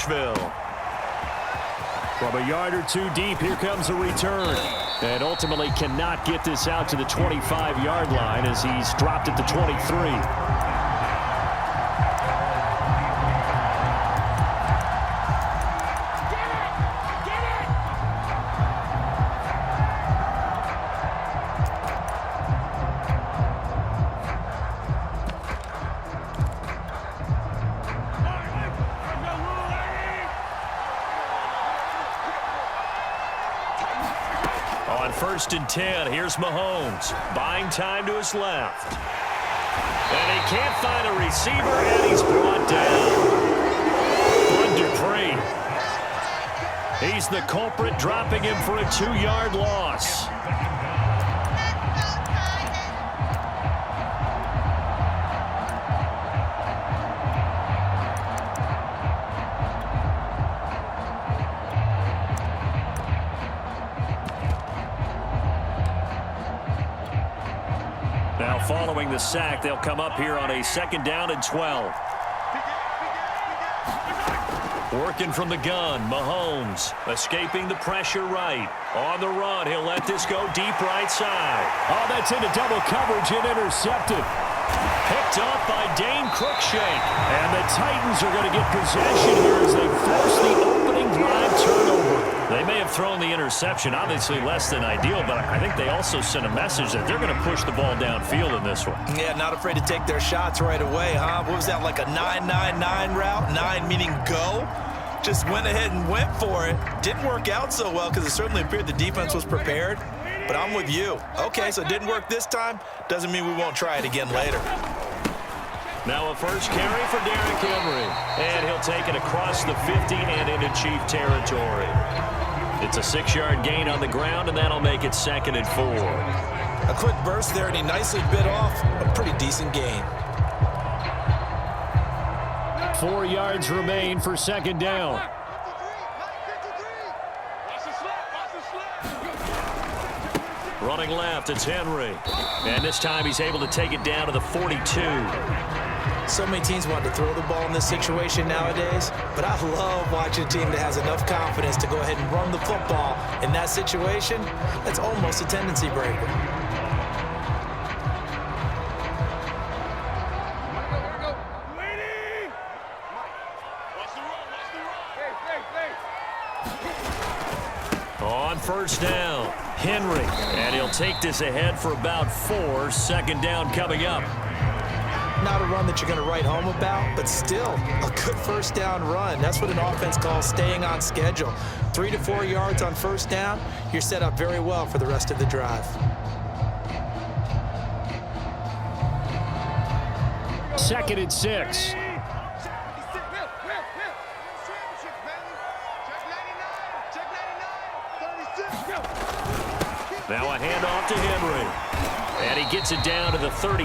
Nashville. From a yard or two deep, here comes a return. And ultimately cannot get this out to the 25-yard line as he's dropped at the 23. On 1st and 10, here's Mahomes. Buying time to his left. And he can't find a receiver, and he's brought down. Bud Dupree. He's the culprit, dropping him for a 2-yard loss. Now following the sack, they'll come up here on a 2nd down and 12. Working from the gun, Mahomes escaping the pressure right. On the run, he'll let this go deep right side. Oh, that's into double coverage and intercepted. Picked up by Dane Cruikshank. And the Titans are going to get possession here as they force the opening drive turnover. They may have thrown the interception, obviously less than ideal, but I think they also sent a message that they're going to push the ball downfield in this one. Yeah, not afraid to take their shots right away, huh? What was that, like a 9-9-9 route? 9 meaning go? Just went ahead and went for it. Didn't work out so well because it certainly appeared the defense was prepared. But I'm with you. Okay, so it didn't work this time. Doesn't mean we won't try it again later. Now a first carry for Derrick Henry. And he'll take it across the 50 and into Chief territory. It's a 6-yard gain on the ground, and that'll make it 2nd and 4. A quick burst there, and he nicely bit off a pretty decent gain. 4 yards remain for 2nd down. Running left, it's Henry. And this time he's able to take it down to the 42. So many teams want to throw the ball in this situation nowadays, but I love watching a team that has enough confidence to go ahead and run the football in that situation. That's almost a tendency breaker. On 1st down, Henry. And he'll take this ahead for about 4. 2nd down coming up. Not a run that you're going to write home about, but still a good 1st down run. That's what an offense calls staying on schedule. 3 to 4 yards on 1st down, you're set up very well for the rest of the drive. 2nd and 6. Now a handoff to Henry. And he gets it down to the 32.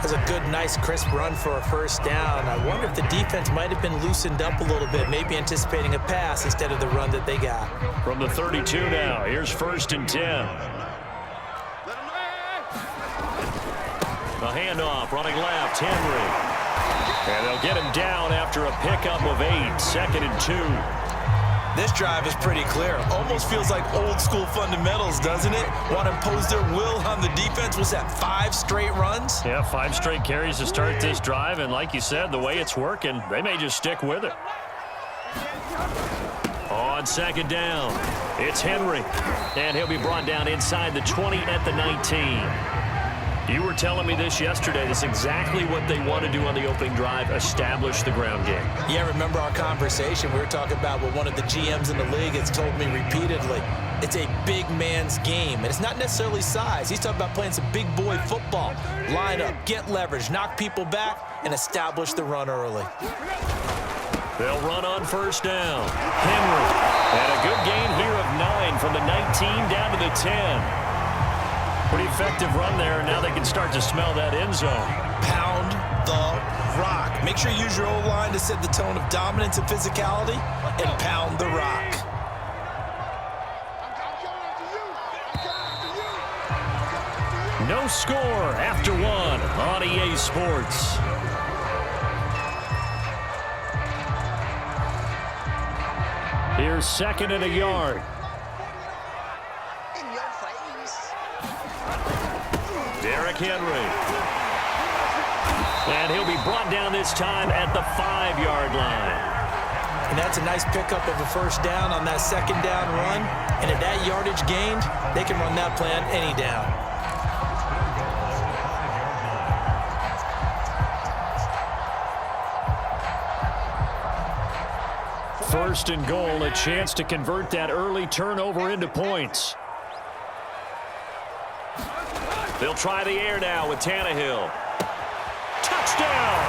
That's a good, nice, crisp run for a 1st down. I wonder if the defense might have been loosened up a little bit, maybe anticipating a pass instead of the run that they got. From the 32 now, here's 1st and 10. A handoff, running left, Henry. And they'll get him down after a pickup of 8. 2nd and 2. This drive is pretty clear. Almost feels like old school fundamentals, doesn't it? Want to impose their will on the defense. Was that 5 straight runs? Yeah, 5 straight carries to start this drive. And like you said, the way it's working, they may just stick with it. On 2nd down, it's Henry. And he'll be brought down inside the 20 at the 19. You were telling me this yesterday. That's exactly what they want to do on the opening drive, establish the ground game. Yeah, remember our conversation. We were talking about what one of the GMs in the league has told me repeatedly. It's a big man's game, and it's not necessarily size. He's talking about playing some big boy football. Line up, get leverage, knock people back, and establish the run early. They'll run on 1st down. Henry. And a good gain here of 9 from the 19 down to the 10. Pretty effective run there, and now they can start to smell that end zone. Pound the rock. Make sure you use your O-line to set the tone of dominance and physicality, and pound the rock. No score after 1 on EA Sports. Here's second and a yard. Derrick Henry. And he'll be brought down this time at the 5-yard line. And that's a nice pickup of a first down on that second down run. And at that yardage gained, they can run that play on any down. First and goal, a chance to convert that early turnover into points. They'll try the air now with Tannehill. Touchdown!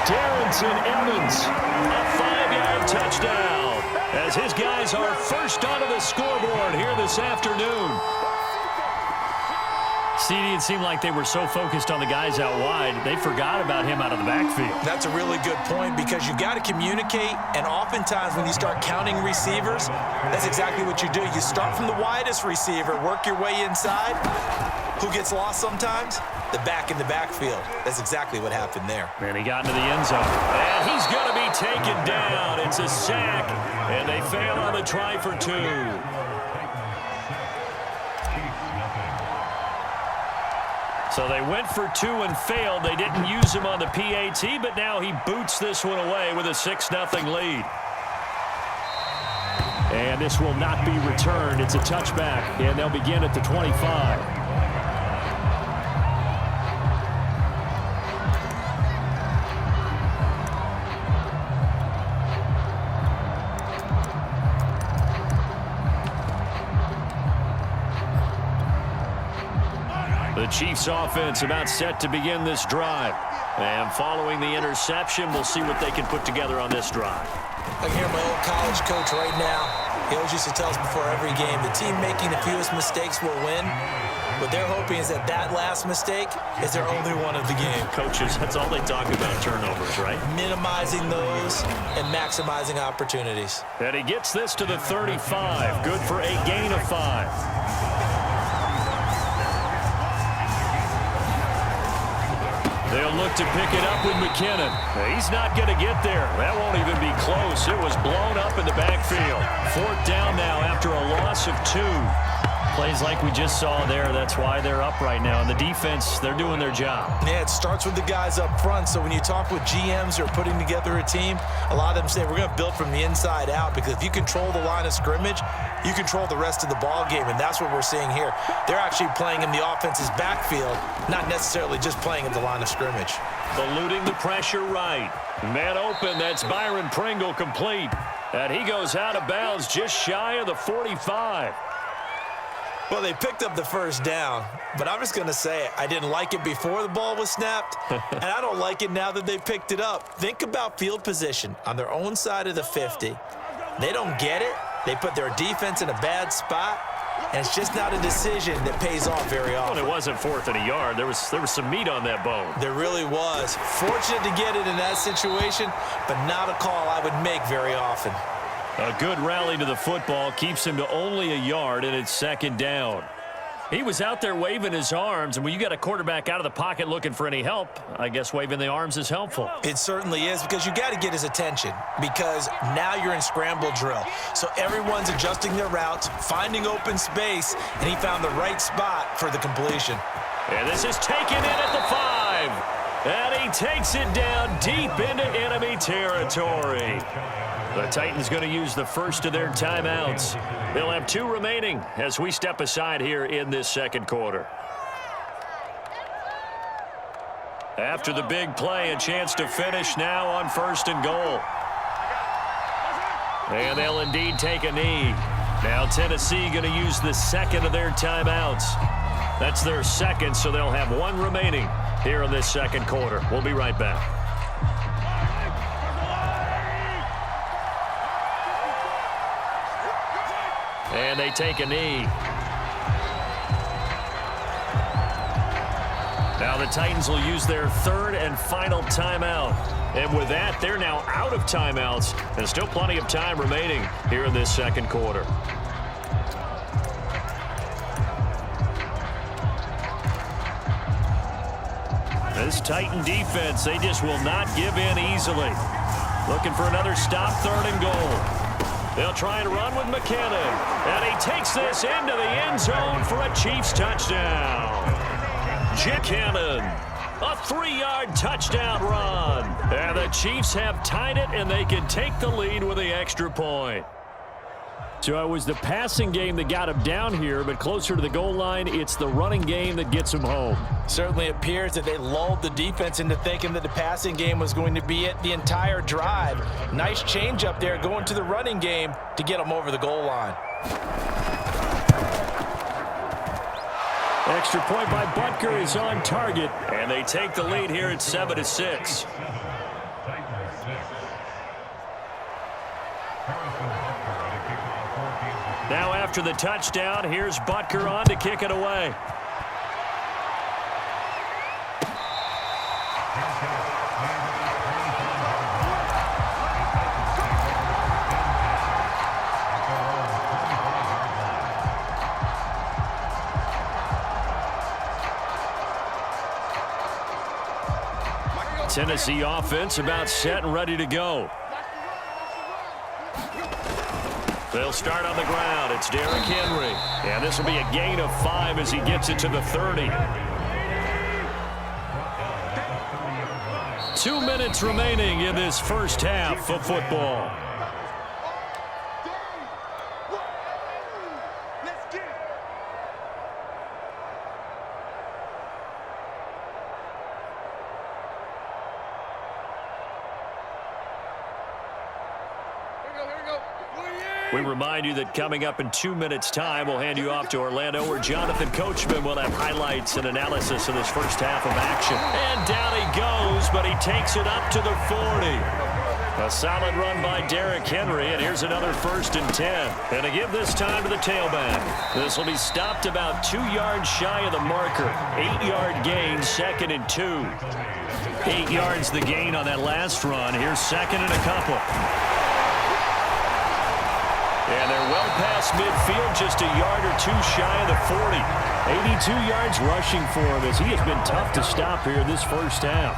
Darrynton Evans, A 5-yard touchdown as his guys are first onto the scoreboard here this afternoon. CD, it seemed like they were so focused on the guys out wide, they forgot about him out of the backfield. That's a really good point because you've got to communicate, and oftentimes when you start counting receivers, that's exactly what you do. You start from the widest receiver, work your way inside. Who gets lost sometimes? The back in the backfield. That's exactly what happened there. And he got into the end zone. And he's going to be taken down. It's a sack, and they fail on the try for 2. So they went for 2 and failed. They didn't use him on the PAT, but now he boots this one away with a 6-0 lead. And this will not be returned. It's a touchback, and they'll begin at the 25. The Chiefs offense about set to begin this drive. And following the interception, we'll see what they can put together on this drive. I can hear my old college coach right now. He always used to tell us before every game, the team making the fewest mistakes will win. What they're hoping is that that last mistake is their only one of the game. Coaches, that's all they talk about, turnovers, right? Minimizing those and maximizing opportunities. And he gets this to the 35. Good for a gain of 5. They'll look to pick it up with McKinnon. He's not going to get there. That won't even be close. It was blown up in the backfield. 4th down now after a loss of 2. Plays like we just saw there. That's why they're up right now. And the defense, they're doing their job. Yeah, it starts with the guys up front. So when you talk with GMs who are putting together a team, a lot of them say we're going to build from the inside out, because if you control the line of scrimmage, you control the rest of the ball game, and that's what we're seeing here. They're actually playing in the offense's backfield, not necessarily just playing at the line of scrimmage. Eluding the pressure right. Man open, that's Byron Pringle complete. And he goes out of bounds just shy of the 45. Well, they picked up the first down, but I'm just going to say it. I didn't like it before the ball was snapped, and I don't like it now that they picked it up. Think about field position on their own side of the 50. They don't get it. They put their defense in a bad spot, and it's just not a decision that pays off very often. Well, it wasn't 4th and a yard. There was some meat on that bone. There really was. Fortunate to get it in that situation, but not a call I would make very often. A good rally to the football keeps him to only a yard, and it's 2nd down. He was out there waving his arms, and when you got a quarterback out of the pocket looking for any help, I guess waving the arms is helpful. It certainly is, because you got to get his attention, because now you're in scramble drill. So everyone's adjusting their routes, finding open space, and he found the right spot for the completion. And this is taken in at the 5. And he takes it down deep into enemy territory. The Titans going to use the first of their timeouts. They'll have 2 remaining as we step aside here in this 2nd quarter. After the big play, a chance to finish now on 1st and goal. And they'll indeed take a knee. Now Tennessee going to use the 2nd of their timeouts. That's their 2nd, so they'll have 1 remaining here in this 2nd quarter. We'll be right back. And they take a knee. Now the Titans will use their 3rd and final timeout. And with that, they're now out of timeouts. And still plenty of time remaining here in this 2nd quarter. This Titan defense, they just will not give in easily. Looking for another stop, 3rd and goal. They'll try and run with McKinnon. And he takes this into the end zone for a Chiefs touchdown. Jim Cannon, a 3-yard touchdown run. And the Chiefs have tied it, and they can take the lead with the extra point. So it was the passing game that got him down here, but closer to the goal line, it's the running game that gets him home. Certainly appears that they lulled the defense into thinking that the passing game was going to be it the entire drive. Nice change up there going to the running game to get them over the goal line. Extra point by Butker is on target. And they take the lead here at 7-6. Now after the touchdown, here's Butker on to kick it away. Tennessee offense about set and ready to go. They'll start on the ground. It's Derrick Henry. And this will be a gain of 5 as he gets it to the 30. 2 minutes remaining in this first half of football. We remind you that coming up in 2 minutes' time, we'll hand you off to Orlando, where Jonathan Coachman will have highlights and analysis of this first half of action. And down he goes, but he takes it up to the 40. A solid run by Derrick Henry, and here's another 1st and 10. And to give this time to the tailback. This will be stopped about 2 yards shy of the marker. 8-yard gain, 2nd and 2. 8 yards the gain on that last run. Here's 2nd and a couple. And they're well past midfield, just a yard or 2 shy of the 40. 82 yards rushing for him as he has been tough to stop here this first half.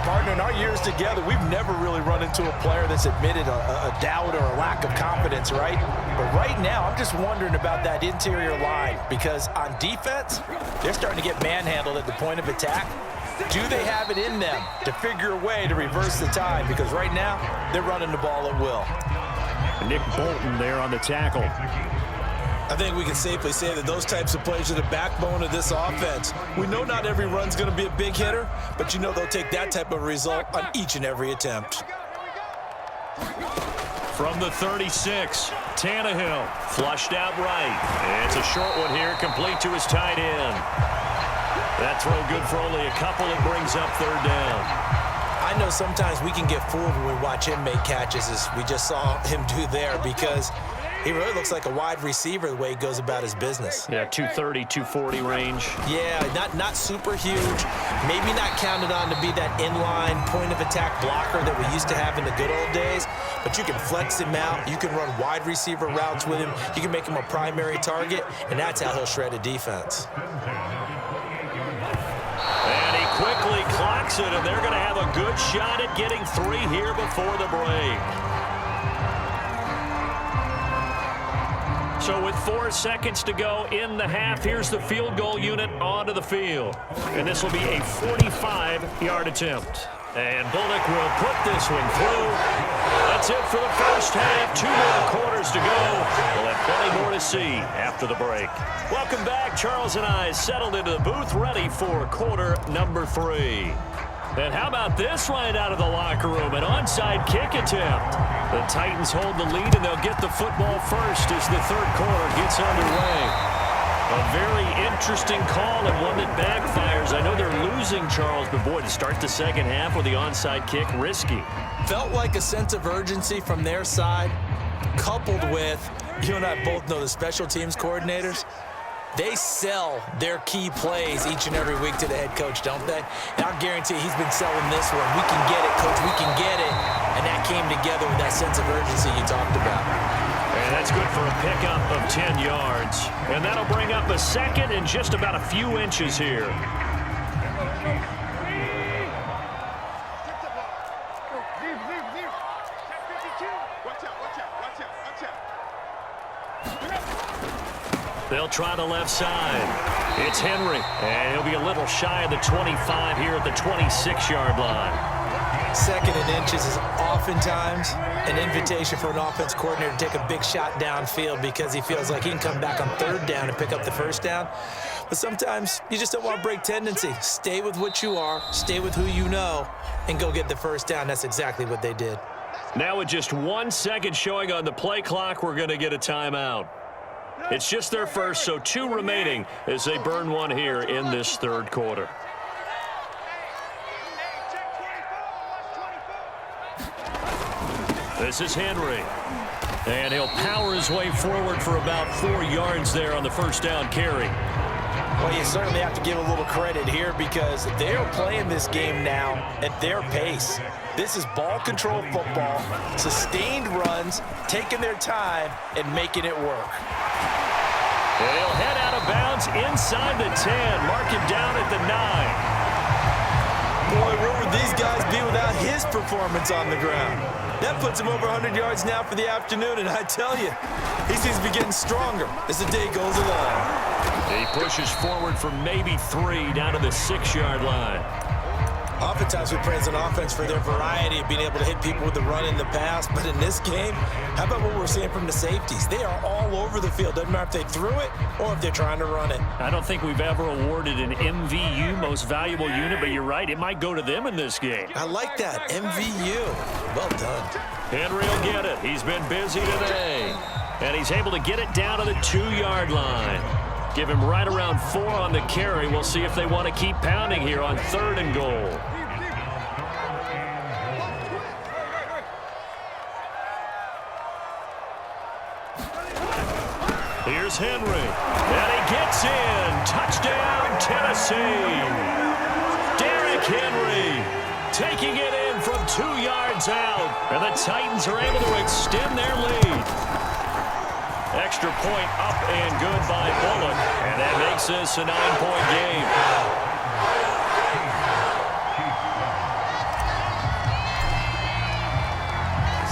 Partner, in our years together, we've never really run into a player that's admitted a doubt or a lack of confidence, right? But right now, I'm just wondering about that interior line because on defense, they're starting to get manhandled at the point of attack. Do they have it in them to figure a way to reverse the tide? Because right now, they're running the ball at will. Nick Bolton there on the tackle. I think we can safely say that those types of plays are the backbone of this offense. We know not every run's going to be a big hitter, but you know they'll take that type of result on each and every attempt. From the 36, Tannehill flushed out right. And it's a short one here, complete to his tight end. That throw good for only a couple. It brings up 3rd down. I know sometimes we can get fooled when we watch him make catches, as we just saw him do there, because he really looks like a wide receiver the way he goes about his business. Yeah, 230, 240 range. Yeah, not super huge. Maybe not counted on to be that inline point-of-attack blocker that we used to have in the good old days, but you can flex him out. You can run wide receiver routes with him. You can make him a primary target, and that's how he'll shred a defense. And he quickly clocks it, and they're going to have a good shot at getting 3 here before the break. So with 4 seconds to go in the half, here's the field goal unit onto the field. And this will be a 45-yard attempt. And Bullock will put this one through. That's it for the first half. 2 more quarters to go. We'll have plenty more to see after the break. Welcome back. Charles and I settled into the booth, ready for quarter number 3. And how about this right out of the locker room? An onside kick attempt. The Titans hold the lead, and they'll get the football first as the 3rd quarter gets underway. A very interesting call and one that backfires. I know they're losing, Charles, but boy, to start the second half with the onside kick, risky. Felt like a sense of urgency from their side, coupled with, you and I both know the special teams coordinators, they sell their key plays each and every week to the head coach, don't they? And I'll guarantee he's been selling this one. We can get it, coach, we can get it. And that came together with that sense of urgency you talked about. And that's good for a pickup of 10 yards. And that'll bring up a 2nd and just about a few inches here. They'll try the left side. It's Henry, and he'll be a little shy of the 25 here at the 26-yard line. Second and inches is oftentimes an invitation for an offense coordinator to take a big shot downfield because he feels like he can come back on third down and pick up the first down. But sometimes you just don't want to break tendency. Stay with what you are, stay with who you know, and go get the first down. That's exactly what they did. Now with just 1 second showing on the play clock, we're going to get a timeout. It's just their first, so 2 remaining as they burn one here in this third quarter. This is Henry. And he'll power his way forward for about 4 yards there on the first down carry. Well, you certainly have to give a little credit here because they are playing this game now at their pace. This is ball control football, sustained runs, taking their time, and making it work. And he'll head out of bounds inside the 10, mark him down at the 9. Boy, where would these guys be without his performance on the ground? That puts him over 100 yards now for the afternoon, and I tell you, he seems to be getting stronger as the day goes along. He pushes forward for maybe 3 down to the 6-yard line. Oftentimes we praise an offense for their variety of being able to hit people with the run in the pass, but in this game, how about what we're seeing from the safeties? They are all over the field. Doesn't matter if they threw it or if they're trying to run it. I don't think we've ever awarded an MVU, most valuable unit, but you're right, it might go to them in this game. I like that, MVU. Well done. Henry will get it. He's been busy today. And he's able to get it down to the 2-yard line. Give him right around 4 on the carry. We'll see if they want to keep pounding here on 3rd and goal. Here's Henry. And he gets in. Touchdown, Tennessee. Derrick Henry taking it in from 2 yards out. And the Titans are able to extend their lead. Extra point up and good by Bullock. And that makes this a 9-point game.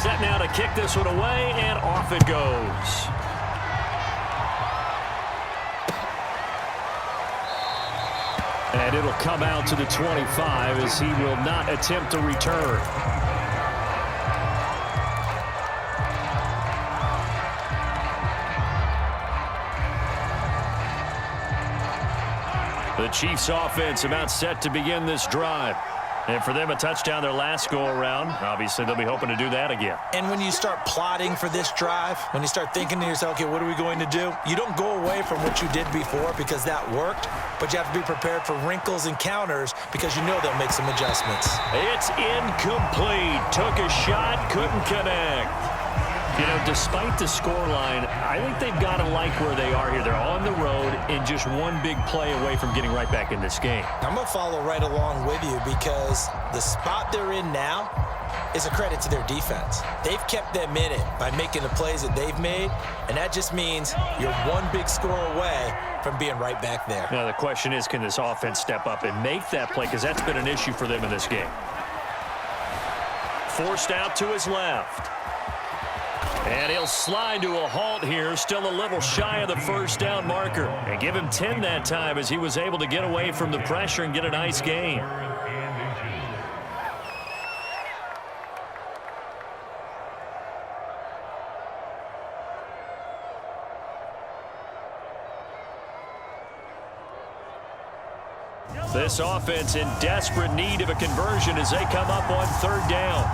Set now to kick this one away, and off it goes. And it'll come out to the 25 as he will not attempt to return. The Chiefs offense about set to begin this drive. And for them, a touchdown their last go-around. Obviously, they'll be hoping to do that again. And when you start plotting for this drive, when you start thinking to yourself, okay, what are we going to do? You don't go away from what you did before because that worked, but you have to be prepared for wrinkles and counters because you know they'll make some adjustments. It's incomplete. Took a shot, couldn't connect. You know, despite the scoreline, I think they've got to like where they are here. They're on the road and just one big play away from getting right back in this game. I'm going to follow right along with you because the spot they're in now is a credit to their defense. They've kept them in it by making the plays that they've made, and that just means you're one big score away from being right back there. Now, the question is, can this offense step up and make that play? Because that's been an issue for them in this game. Forced out to his left. And he'll slide to a halt here, still a little shy of the first down marker. And give him 10 that time as he was able to get away from the pressure and get a nice gain. This offense in desperate need of a conversion as they come up on 3rd down.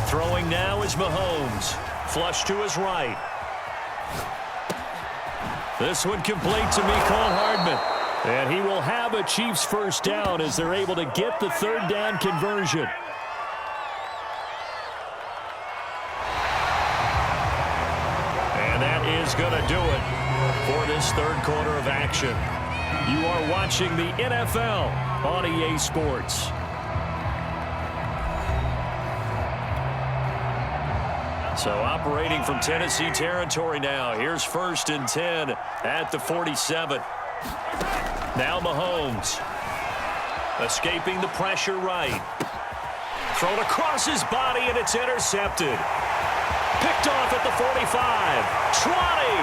Throwing now is Mahomes. Flush to his right. This one complete to Mecole Hardman. And he will have a Chiefs first down as they're able to get the 3rd down conversion. And that is going to do it for this 3rd quarter of action. You are watching the NFL on EA Sports. So operating from Tennessee territory now. Here's 1st and 10 At the 47. Now Mahomes. Escaping the pressure right. Thrown across his body, and it's intercepted. Picked off at the 45. 20.